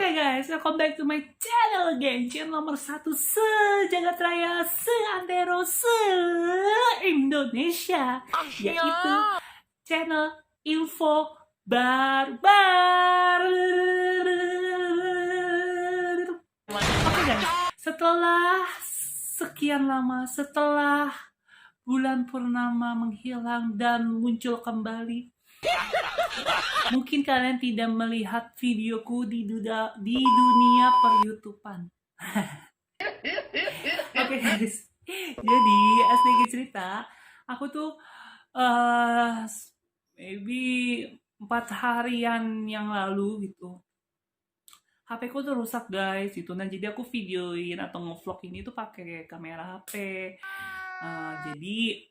Oke guys, welcome back to my channel again. Channel nomor 1 se-Jagat Raya, se-Antero, se-Indonesia, yaitu channel Info Barbar. Oke guys, setelah sekian lama, setelah bulan purnama menghilang dan muncul kembali, mungkin kalian tidak melihat videoku di dunia per-YouTubean. Oke guys, jadi sedikit cerita, aku tuh maybe 4 harian yang lalu gitu, HP ku tuh rusak guys gitu. Nah jadi aku videoin atau ngevlog ini tuh pakai kamera HP. Jadi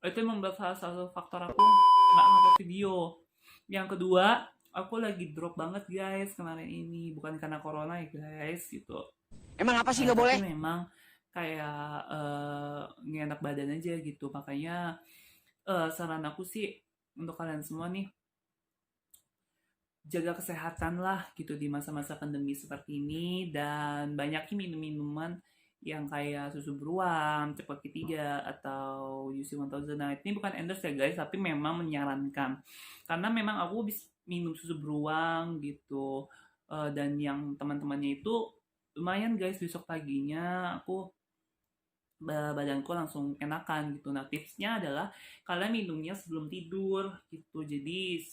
itu membuat salah satu faktor aku nggak ngupload video. Yang kedua, aku lagi drop banget guys kemarin ini, bukan karena corona ya guys gitu. Emang apa sih nggak boleh? Tapi memang kayak nggak enak badan aja gitu. Makanya saran aku sih untuk kalian semua nih, jaga kesehatan lah gitu di masa-masa pandemi seperti ini, dan banyakin minum-minuman yang kayak susu beruang, cepat ketiga, atau UC 1000. Nah, ini bukan endorse ya guys, tapi memang menyarankan. Karena memang aku habis minum susu beruang gitu, dan yang teman-temannya itu lumayan guys, besok paginya aku badanku langsung enakan gitu. Nah tipsnya adalah kalian minumnya sebelum tidur gitu. Jadi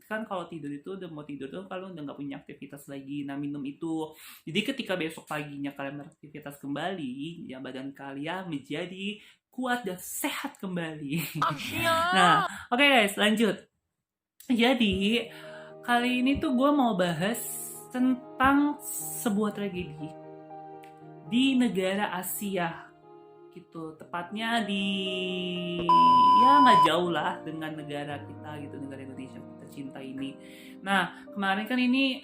kan kalau tidur itu udah mau tidur tuh kalau udah nggak punya aktivitas lagi, nah minum itu. Jadi ketika besok paginya kalian beraktivitas kembali, ya badan kalian menjadi kuat dan sehat kembali. Nah oke guys, lanjut. Jadi kali ini tuh gue mau bahas tentang sebuah tragedi di negara Asia gitu, tepatnya di ya nggak jauh lah dengan negara kita gitu, negara Indonesia kita cinta ini. Nah kemarin kan ini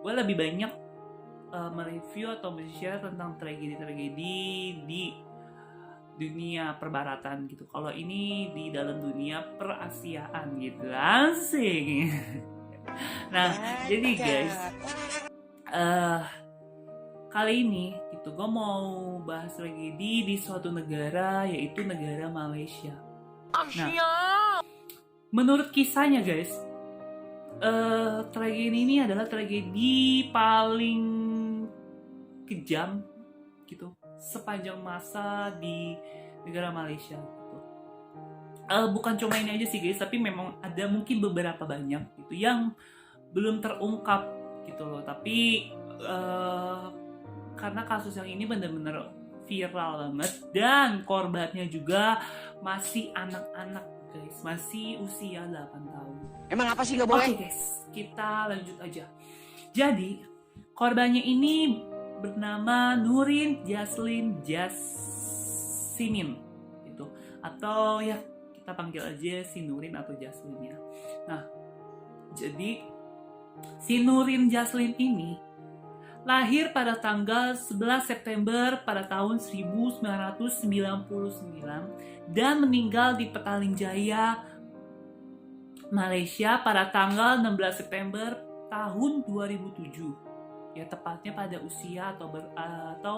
gue lebih banyak mereview atau men-share tentang tragedi-tragedi di dunia perbaratan gitu. Kalau ini di dalam dunia perasiaan gitu, asing. Nah jadi guys, kali ini gitu gue mau bahas tragedi di suatu negara, yaitu negara Malaysia. Nah, menurut kisahnya guys, tragedi ini adalah tragedi paling kejam gitu sepanjang masa di negara Malaysia gitu. Bukan cuma ini aja sih guys, tapi memang ada mungkin beberapa banyak gitu yang belum terungkap gitu loh. Tapi karena kasus yang ini benar-benar viral banget dan korbannya juga masih anak-anak guys, masih usia 8 tahun. Emang apa sih nggak boleh? Oke guys, kita lanjut aja. Jadi korbannya ini bernama Nurin Jaslin Jasmine gitu, atau ya kita panggil aja si Nurin atau Jaslin ya. Nah jadi si Nurin Jaslin ini lahir pada tanggal 11 September pada tahun 1999 dan meninggal di Petaling Jaya, Malaysia pada tanggal 16 September tahun 2007. Ya tepatnya pada usia atau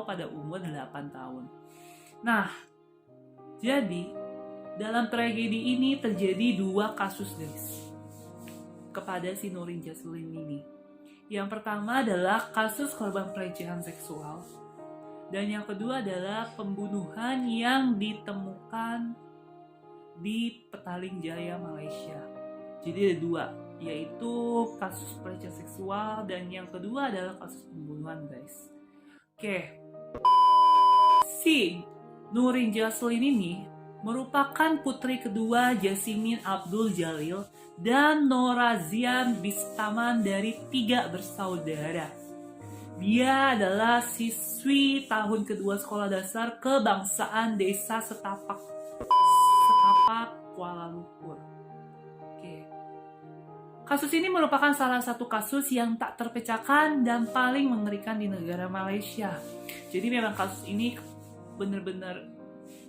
pada umur 8 tahun. Nah, jadi dalam tragedi ini terjadi 2 kasus guys kepada si Nurin Jaslin ini. Yang pertama adalah kasus korban pelecehan seksual, dan yang kedua adalah pembunuhan yang ditemukan di Petaling Jaya, Malaysia. Jadi ada 2, yaitu kasus pelecehan seksual dan yang kedua adalah kasus pembunuhan guys. Oke, si Nurin Jaslin ini merupakan putri kedua Jasmine Abdul Jalil dan Norazian Bistaman dari 3 bersaudara. Dia adalah siswi tahun kedua sekolah dasar kebangsaan desa Setapak, Kuala Lumpur. Oke. Kasus ini merupakan salah satu kasus yang tak terpecahkan dan paling mengerikan di negara Malaysia. Jadi memang kasus ini benar-benar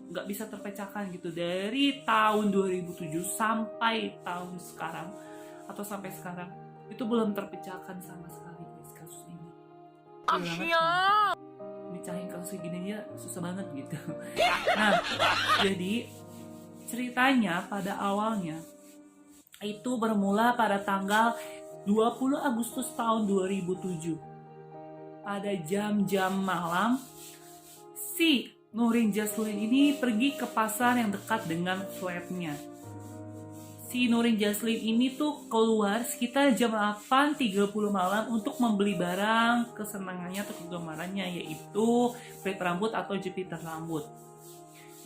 nggak bisa terpecahkan gitu dari tahun 2007 sampai tahun sekarang atau sampai sekarang. itu belum terpecahkan sama sekali guys kasus ini. Asyik. Mecahin kasus gini aja susah banget gitu. Nah, jadi ceritanya pada awalnya itu bermula pada tanggal 20 Agustus tahun 2007. Pada jam-jam malam, si Nurin Jaslin ini pergi ke pasar yang dekat dengan flatnya. Si Nurin Jaslin ini tuh keluar sekitar jam 8.30 malam untuk membeli barang kesenangannya atau kegemarannya, yaitu pet rambut atau jepitan rambut.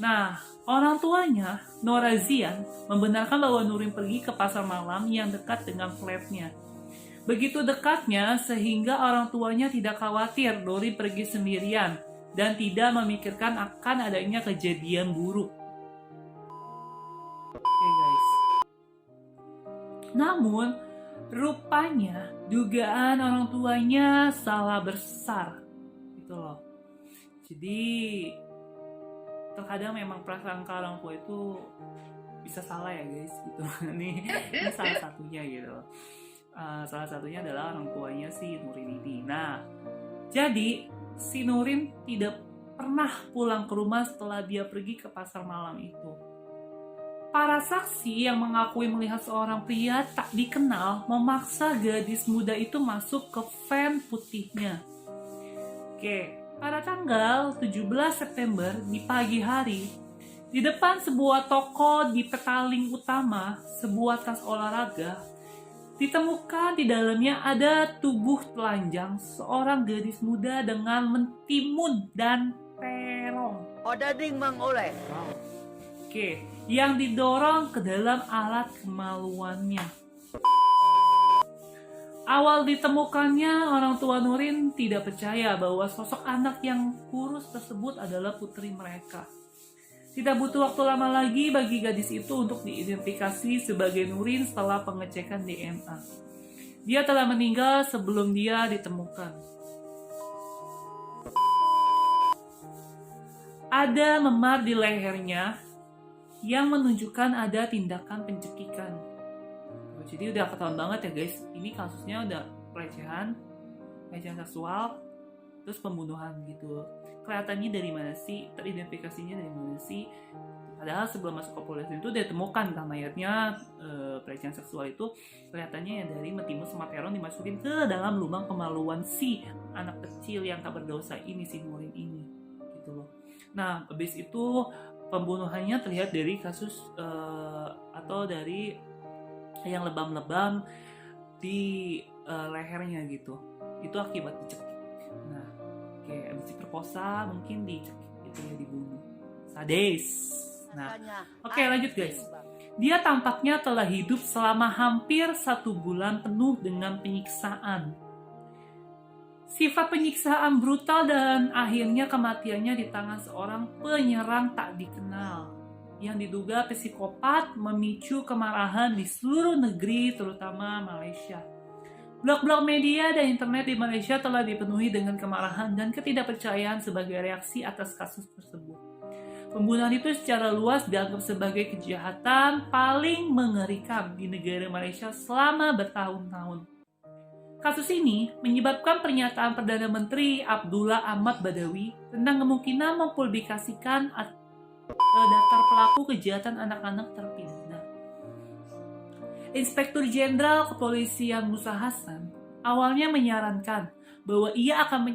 Nah, orang tuanya, Norazian, membenarkan bahwa Nurin pergi ke pasar malam yang dekat dengan flatnya. Begitu dekatnya sehingga orang tuanya tidak khawatir Nurin pergi sendirian dan tidak memikirkan akan adanya kejadian buruk. Oke guys. Namun, rupanya dugaan orang tuanya salah besar. Gitu loh. Jadi, terkadang memang prasangka orang tua itu bisa salah ya guys gitu. ini salah satunya gitu. Salah satunya adalah orang tuanya si Nurin ini. Nah, jadi si Nurin tidak pernah pulang ke rumah setelah dia pergi ke pasar malam itu. Para saksi yang mengakui melihat seorang pria tak dikenal memaksa gadis muda itu masuk ke van putihnya. Oke, pada tanggal 17 September di pagi hari, di depan sebuah toko di Petaling Utama, sebuah tas olahraga, ditemukan di dalamnya ada tubuh telanjang seorang gadis muda dengan mentimun dan terong. Odading Mang Oleh. Oke, yang didorong ke dalam alat kemaluannya. Awal ditemukannya, orang tua Nurin tidak percaya bahwa sosok anak yang kurus tersebut adalah putri mereka. Tidak butuh waktu lama lagi bagi gadis itu untuk diidentifikasi sebagai Nurin setelah pengecekan DNA. Dia telah meninggal sebelum dia ditemukan. Ada memar di lehernya yang menunjukkan ada tindakan pencekikan. Jadi udah ketahuan banget ya guys, ini kasusnya udah pelecehan seksual, terus pembunuhan gitu. Kelihatannya dari mana sih, teridentifikasinya dari mana sih? Padahal sebelum masuk ke polisi itu udah ditemukan kan mayatnya, pelecehan seksual itu kelihatannya ya dari mentimun sama terong dimasukin ke dalam lubang kemaluan si anak kecil yang tak berdosa ini, si Nurin ini gitu loh. Nah, habis itu pembunuhannya terlihat dari kasus atau dari yang lebam-lebam di lehernya gitu. Itu akibat dicekik. Nah, kayak habis diperkosa mungkin dicekik gitu ya, dibunuh. Sadis. Nah, oke lanjut guys. Dia tampaknya telah hidup selama hampir 1 bulan penuh dengan penyiksaan. Sifat penyiksaan brutal dan akhirnya kematiannya di tangan seorang penyerang tak dikenal yang diduga psikopat memicu kemarahan di seluruh negeri, terutama Malaysia. Blog-blog media dan internet di Malaysia telah dipenuhi dengan kemarahan dan ketidakpercayaan sebagai reaksi atas kasus tersebut. Pembunuhan itu secara luas dianggap sebagai kejahatan paling mengerikan di negara Malaysia selama bertahun-tahun. Kasus ini menyebabkan pernyataan Perdana Menteri Abdullah Ahmad Badawi tentang kemungkinan mempublikasikan daftar pelaku kejahatan anak-anak terpidana. Inspektur Jenderal Kepolisian Musa Hassan awalnya menyarankan bahwa ia akan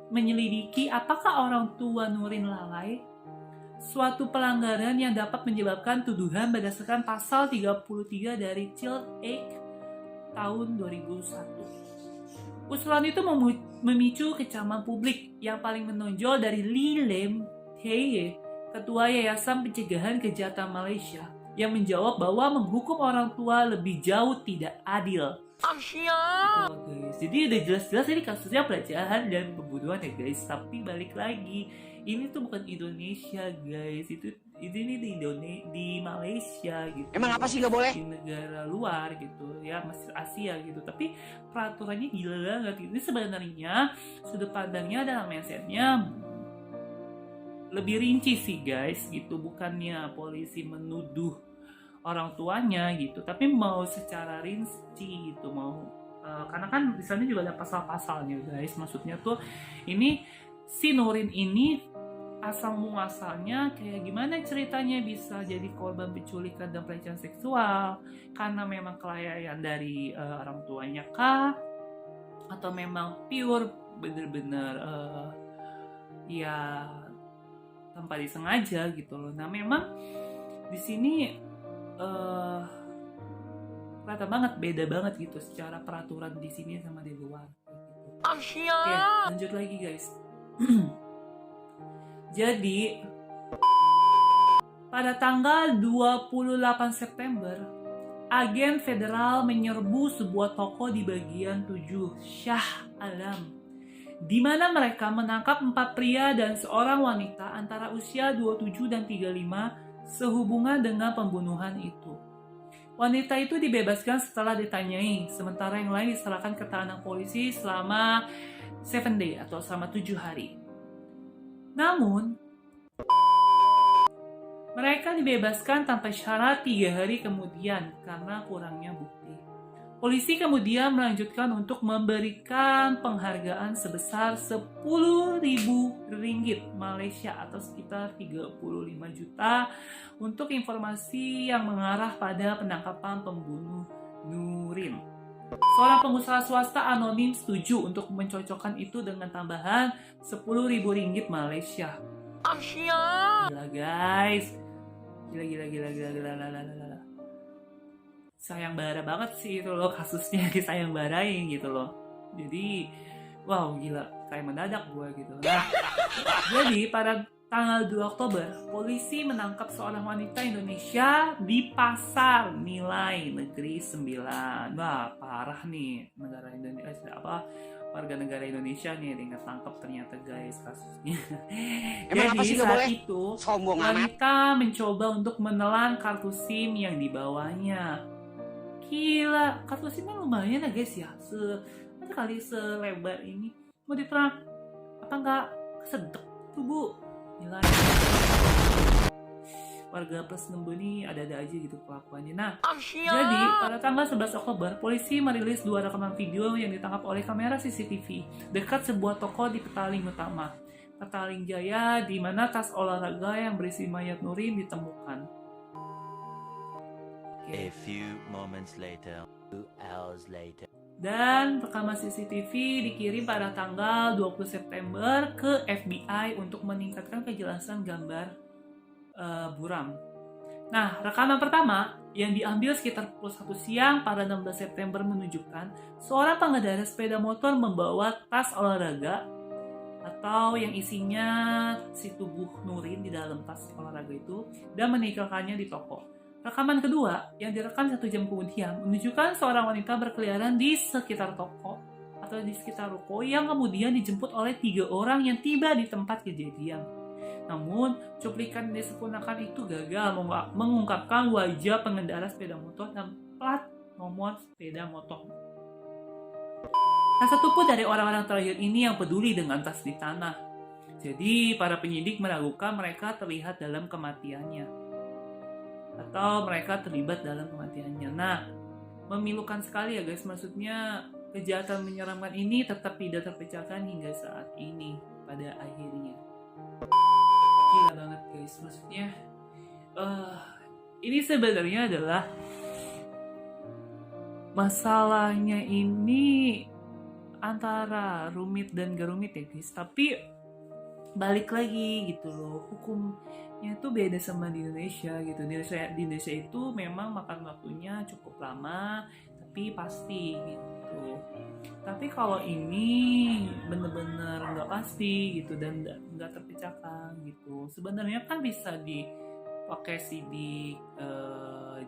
menyelidiki apakah orang tua Nurin lalai, suatu pelanggaran yang dapat menyebabkan tuduhan berdasarkan pasal 33 dari Child Act tahun 2001. Usulan itu memicu kecaman publik yang paling menonjol dari Lee Lem Thye, Ketua Yayasan Pencegahan Kejahatan Malaysia, yang menjawab bahwa menghukum orang tua lebih jauh tidak adil. Oh, guys. Jadi udah jelas-jelas ini kasusnya pelecehan dan pembunuhan ya guys. Tapi balik lagi, ini tuh bukan Indonesia guys, ini di Malaysia gitu. Emang apa sih nggak boleh? Di negara luar gitu ya, Mesir Asia gitu. Tapi peraturannya gila banget. Ini sebenarnya sudut pandangnya dalam mindsetnya lebih rinci sih guys gitu. Bukannya polisi menuduh orang tuanya gitu, tapi mau secara rinci gitu, mau karena kan di sana juga ada pasal-pasalnya guys. Maksudnya tuh ini si Nurin ini asal muasalnya kayak gimana ceritanya bisa jadi korban penculikan dan pelecehan seksual, karena memang kelalaian dari orang tuanya kah, atau memang pure bener-bener ya tanpa disengaja gitu loh. Nah memang di sini kelihatan banget beda banget gitu secara peraturan di sini sama di luar gitu. Oke, lanjut lagi guys. Jadi pada tanggal 28 September, agen federal menyerbu sebuah toko di bagian 7 Shah Alam, di mana mereka menangkap 4 pria dan seorang wanita antara usia 27 dan 35 sehubungan dengan pembunuhan itu. Wanita itu dibebaskan setelah ditanyai, sementara yang lain diserahkan ke tahanan polisi selama 7 day atau selama 7 hari. Namun, mereka dibebaskan tanpa syarat 3 hari kemudian karena kurangnya bukti. Polisi kemudian melanjutkan untuk memberikan penghargaan sebesar 10.000 ringgit Malaysia atau sekitar 35 juta untuk informasi yang mengarah pada penangkapan pembunuh Nurin. Seorang pengusaha swasta anonim setuju untuk mencocokkan itu dengan tambahan 10.000 ringgit Malaysia. Gila guys. Gila. Sayang-bara banget sih itu loh kasusnya, disayang-barain gitu loh. Jadi, wow gila, kayak mendadak gue gitu. Nah, jadi pada tanggal 2 Oktober, polisi menangkap seorang wanita Indonesia di Pasar Nilai Negeri 9. Wah, parah nih negara Indonesia warga negara Indonesia nih yang ketangkep ternyata guys kasusnya. Emang apa Jadi sih nggak saat boleh? itu Sombong amat. wanita mencoba untuk menelan kartu SIM yang dibawanya. Gila, kartu SIM-nya lumayan ya guys ya. Ada kali selebar ini. Mau diterang apa nggak kesedek tuh bu? Gila. Warga plus 6 ini ada-ada aja gitu kelakuannya. Nah, jadi pada tanggal 11 Oktober, polisi merilis 2 rekaman video yang ditangkap oleh kamera CCTV dekat sebuah toko di Petaling Utama, Petaling Jaya, di mana tas olahraga yang berisi mayat Nurin ditemukan. A few moments later, 2 hours later. Dan rekaman CCTV dikirim pada tanggal 20 September ke FBI untuk meningkatkan kejelasan gambar buram. Nah, rekaman pertama yang diambil sekitar pukul 1 siang pada 16 September menunjukkan seorang pengendara sepeda motor membawa tas olahraga atau yang isinya si tubuh Nurin di dalam tas olahraga itu dan meninggalkannya di toko. Rekaman kedua yang direkam 1 jam kemudian menunjukkan seorang wanita berkeliaran di sekitar toko atau di sekitar ruko yang kemudian dijemput oleh 3 orang yang tiba di tempat kejadian. Namun, cuplikan yang disempurnakan itu gagal mengungkapkan wajah pengendara sepeda motor dan plat nomor sepeda motor. Tak satu pun dari orang-orang terakhir ini yang peduli dengan tas di tanah. Jadi, para penyidik meragukan mereka terlihat dalam kematiannya. Atau mereka terlibat dalam kematiannya. Nah, memilukan sekali ya guys. Maksudnya, kejahatan menyeramkan ini tetap tidak terpecahkan hingga saat ini pada akhirnya. Gila banget guys, maksudnya ini sebenarnya adalah masalahnya ini antara rumit dan gak rumit ya guys, tapi balik lagi gitu loh, hukumnya itu beda sama di Indonesia gitu. Di Indonesia itu memang makan waktunya cukup lama tapi pasti gitu. Tapi kalau ini bener-bener nggak pasti gitu dan nggak terpecahkan gitu. Sebenarnya kan bisa dipakai sidik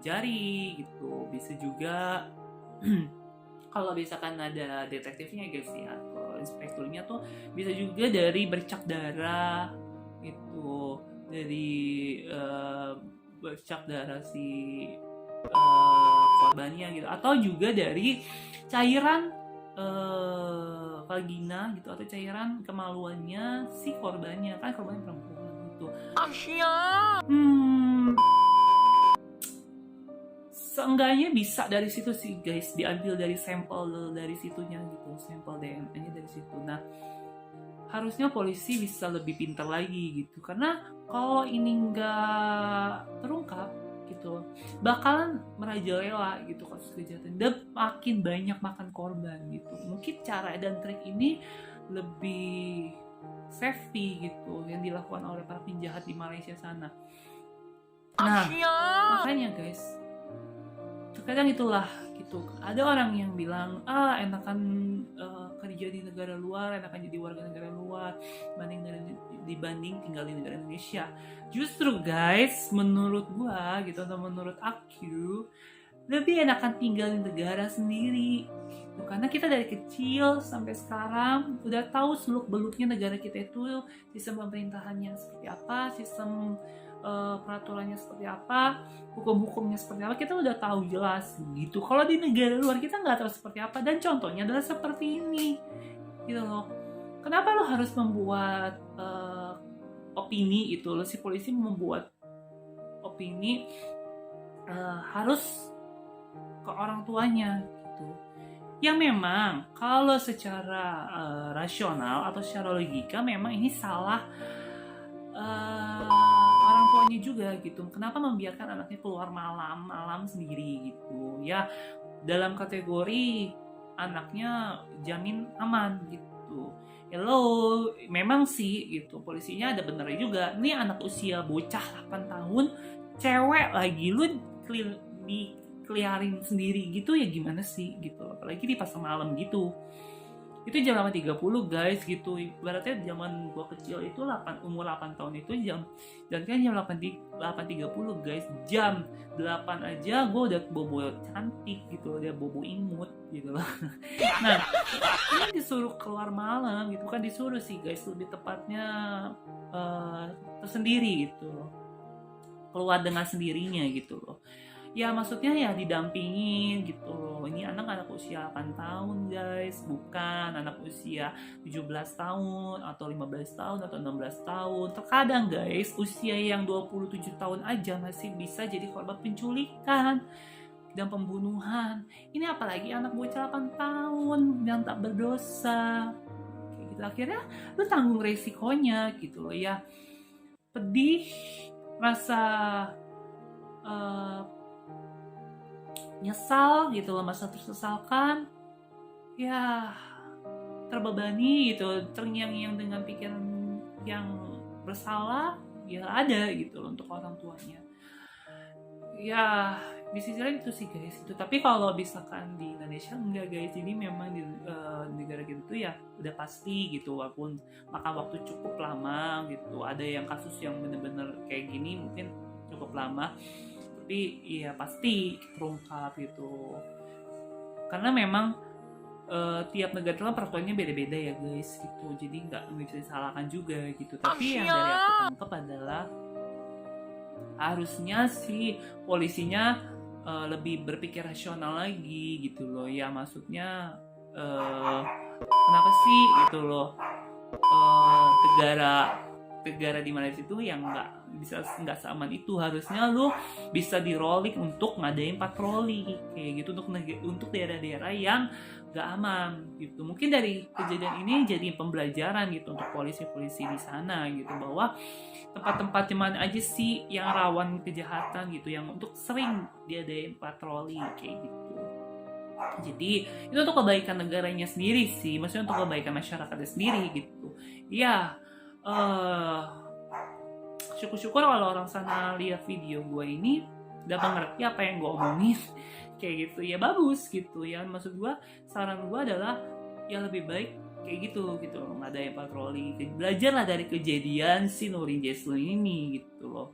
jari gitu. Bisa juga kalau misalkan ada detektifnya guys ya, atau inspekturnya tuh bisa juga dari bercak darah gitu, dari bercak darah si korbannya gitu, atau juga dari cairan vagina gitu, atau cairan kemaluannya si korbannya, kan korbannya perempuan gitu. seenggaknya bisa dari situ sih guys, diambil dari sampel dari situnya gitu, sampel DNA-nya dari situ. Nah, harusnya polisi bisa lebih pintar lagi gitu, karena kalau ini nggak terungkap gitu, bakalan merajalela gitu kasus kejahatan dan makin banyak makan korban gitu. Mungkin cara dan trik ini lebih safety gitu yang dilakukan oleh para penjahat di Malaysia sana. Nah, makanya guys, terkadang itulah gitu. Ada orang yang bilang, enakan kerja di negara luar, enakan jadi warga negara luar dibanding tinggal di negara Indonesia. Justru guys, menurut gua gitu, atau menurut aku, lebih enakan tinggal di negara sendiri gitu. Karena kita dari kecil sampai sekarang udah tahu seluk-beluknya negara kita itu, sistem pemerintahannya seperti apa, sistem peraturannya seperti apa, hukum-hukumnya seperti apa, kita udah tahu jelas gitu. Kalau di negara luar kita nggak tahu seperti apa, dan contohnya adalah seperti ini gitu loh. Kenapa lo harus membuat opini itu, lo si polisi membuat opini harus ke orang tuanya gitu, yang memang kalau secara rasional atau secara logika memang ini salah orang tuanya juga gitu. Kenapa membiarkan anaknya keluar malam sendiri gitu ya, dalam kategori anaknya jamin aman gitu. Hello, memang sih gitu, polisinya ada benernya juga. Ini anak usia bocah 8 tahun, cewek lagi, lu dikeliarin sendiri gitu ya, gimana sih gitu, apalagi di pas malam gitu. Itu jam 8.30 guys gitu. Ibaratnya zaman gua kecil itu umur 8 tahun itu jam, dan kan jam 8.30 guys, jam 8 aja gua udah bobo cantik gitu, udah bobo imut gitu loh. Nah, ini disuruh keluar malam gitu kan, disuruh sih guys, lebih tepatnya tersendiri gitu loh, keluar dengan sendirinya gitu loh. Ya maksudnya ya didampingin gitu loh. Ini anak usia 8 tahun guys, bukan anak usia 17 tahun atau 15 tahun atau 16 tahun. Terkadang guys, usia yang 27 tahun aja masih bisa jadi korban penculikan dan pembunuhan. Ini apalagi anak bocah 8 tahun yang tak berdosa. Kayak gitu, akhirnya lu tanggung resikonya gitu loh ya. Pedih, rasa nyesal gitu loh, masa tersesalkan, ya terbebani gitu, terngiang-ngiang dengan pikiran yang bersalah, ya ada gitu loh untuk orang tuanya. Ya di sisi lain itu sih guys itu. Tapi kalau misalkan di Indonesia enggak guys, jadi memang di negara gitu ya udah pasti gitu, walaupun makan waktu cukup lama gitu. Ada yang kasus yang bener-bener kayak gini mungkin cukup lama, tapi ya pasti terungkap gitu. Karena memang tiap negara itu kan peraturannya beda-beda ya guys gitu, jadi nggak bisa disalahkan juga gitu. Tapi yang dari aku tangkap adalah harusnya si polisinya lebih berpikir rasional lagi gitu loh ya. Maksudnya kenapa sih gitu loh negara di Malaysia itu yang nggak seaman itu. Harusnya lu bisa di rolling untuk ngadain patroli kayak gitu untuk daerah-daerah yang nggak aman gitu. Mungkin dari kejadian ini jadi pembelajaran gitu untuk polisi-polisi di sana gitu, bahwa tempat-tempat di mana aja sih yang rawan kejahatan gitu, yang untuk sering diadain patroli kayak gitu. Jadi itu untuk kebaikan negaranya sendiri sih, maksudnya untuk kebaikan masyarakatnya sendiri gitu ya. Syukur-syukur kalau orang sana lihat video gue ini udah mengerti apa yang gue omongin kayak gitu ya, bagus gitu ya. Maksud gue, saran gue adalah ya lebih baik kayak gitu nggak ada yang patroli. Belajarlah dari kejadian si Nurul Jesslyn ini gitu loh,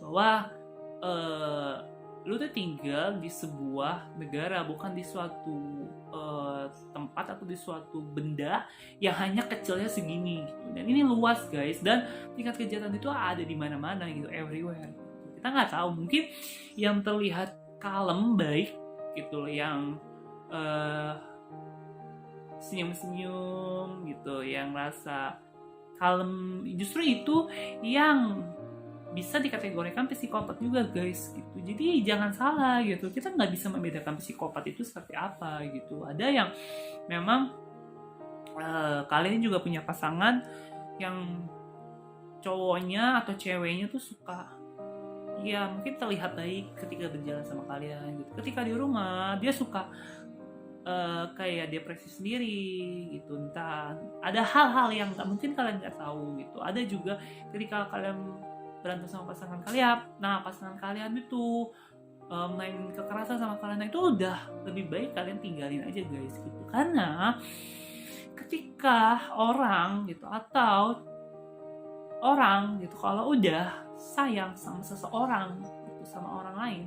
bahwa lu tuh tinggal di sebuah negara, bukan di suatu tempat atau di suatu benda yang hanya kecilnya segini gitu. Dan ini luas guys, dan tingkat kejahatan itu ada di mana-mana gitu, everywhere. Kita nggak tahu, mungkin yang terlihat kalem baik gitu, yang senyum-senyum gitu, yang rasa kalem, justru itu yang bisa dikategorikan psikopat juga guys gitu. Jadi jangan salah gitu, kita nggak bisa membedakan psikopat itu seperti apa gitu. Ada yang memang kalian juga punya pasangan yang cowoknya atau ceweknya tuh suka, ya mungkin terlihat baik ketika berjalan sama kalian gitu, ketika di rumah dia suka kayak depresi sendiri gitu, entah ada hal-hal yang mungkin kalian nggak tahu gitu. Ada juga ketika kalian berantem sama pasangan kalian, nah pasangan kalian itu main kekerasan sama kalian, nah itu udah lebih baik kalian tinggalin aja guys gitu. Karena ketika orang gitu atau orang gitu kalau udah sayang sama seseorang gitu, sama orang lain,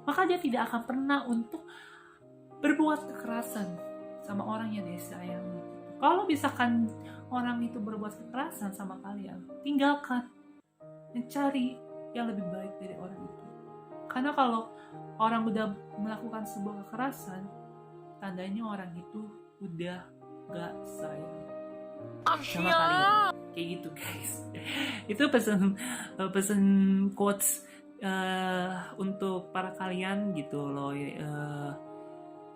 maka dia tidak akan pernah untuk berbuat kekerasan sama orang yang dia sayang gitu. Kalau misalkan orang itu berbuat kekerasan sama kalian, tinggalkan, mencari yang lebih baik dari orang itu. Karena kalau orang udah melakukan sebuah kekerasan, tandanya orang itu udah gak sayang sama kalian. Kayak gitu guys. Itu pesan quotes untuk para kalian gitu loh,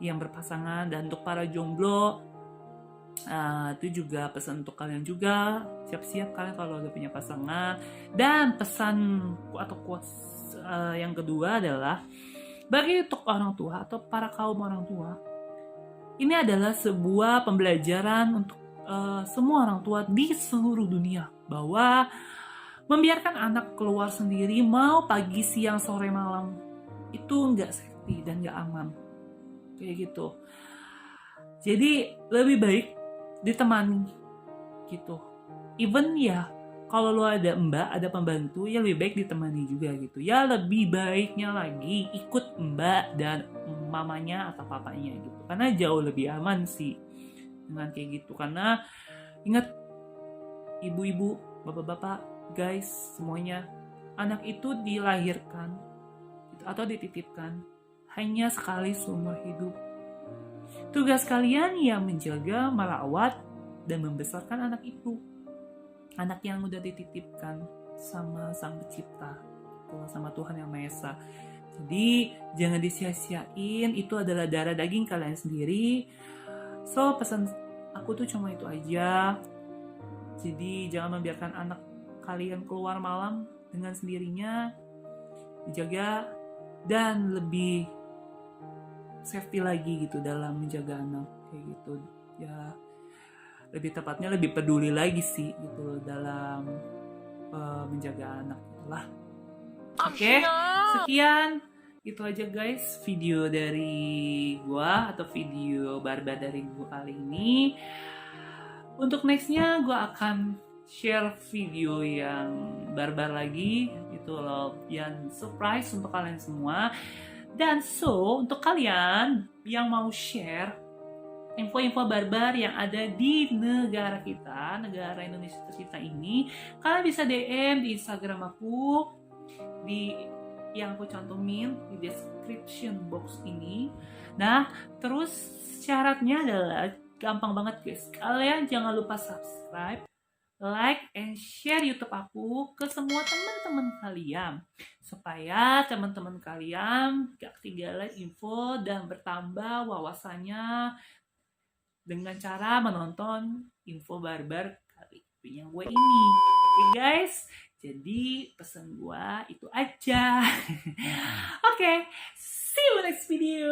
yang berpasangan. Dan untuk para jomblo, itu juga pesan untuk kalian juga, siap-siap kalian kalau udah punya pasangan. Dan pesan atau quotes yang kedua adalah bagi untuk orang tua atau para kaum orang tua, ini adalah sebuah pembelajaran untuk semua orang tua di seluruh dunia, bahwa membiarkan anak keluar sendiri mau pagi, siang, sore, malam itu nggak safety dan nggak aman kayak gitu. Jadi lebih baik ditemani gitu. Even ya kalau lo ada mbak, ada pembantu, ya lebih baik ditemani juga gitu. Ya lebih baiknya lagi ikut mbak dan mamanya atau papanya gitu. Karena jauh lebih aman sih dengan kayak gitu. Karena ingat ibu-ibu, bapak-bapak, guys, semuanya, anak itu dilahirkan gitu, atau dititipkan hanya sekali seumur hidup. Tugas kalian yang menjaga, merawat, dan membesarkan anak itu. Anak yang udah dititipkan sama Sang Pencipta, sama Tuhan Yang Maha Esa. Jadi jangan disia-siain, itu adalah darah daging kalian sendiri. So pesan aku tuh cuma itu aja. Jadi jangan membiarkan anak kalian keluar malam dengan sendirinya. Dijaga dan lebih safety lagi gitu dalam menjaga anak kayak gitu ya. Lebih tepatnya lebih peduli lagi sih gitu dalam menjaga anak itulah. Oke, sekian itu aja guys video dari gua atau video barbar dari gua kali ini. Untuk nextnya gua akan share video yang barbar lagi gitu loh, yang surprise untuk kalian semua. Dan so untuk kalian yang mau share info-info barbar yang ada di negara kita, negara Indonesia kita ini, kalian bisa DM di Instagram aku, di yang aku cantumin di description box ini. Nah, terus syaratnya adalah gampang banget guys. Kalian jangan lupa subscribe, like, and share YouTube aku ke semua teman-teman kalian, supaya teman-teman kalian gak ketinggalan info dan bertambah wawasannya dengan cara menonton info barbar kali yang gue ini. Oke guys, jadi pesan gue itu aja. Oke, see you next video.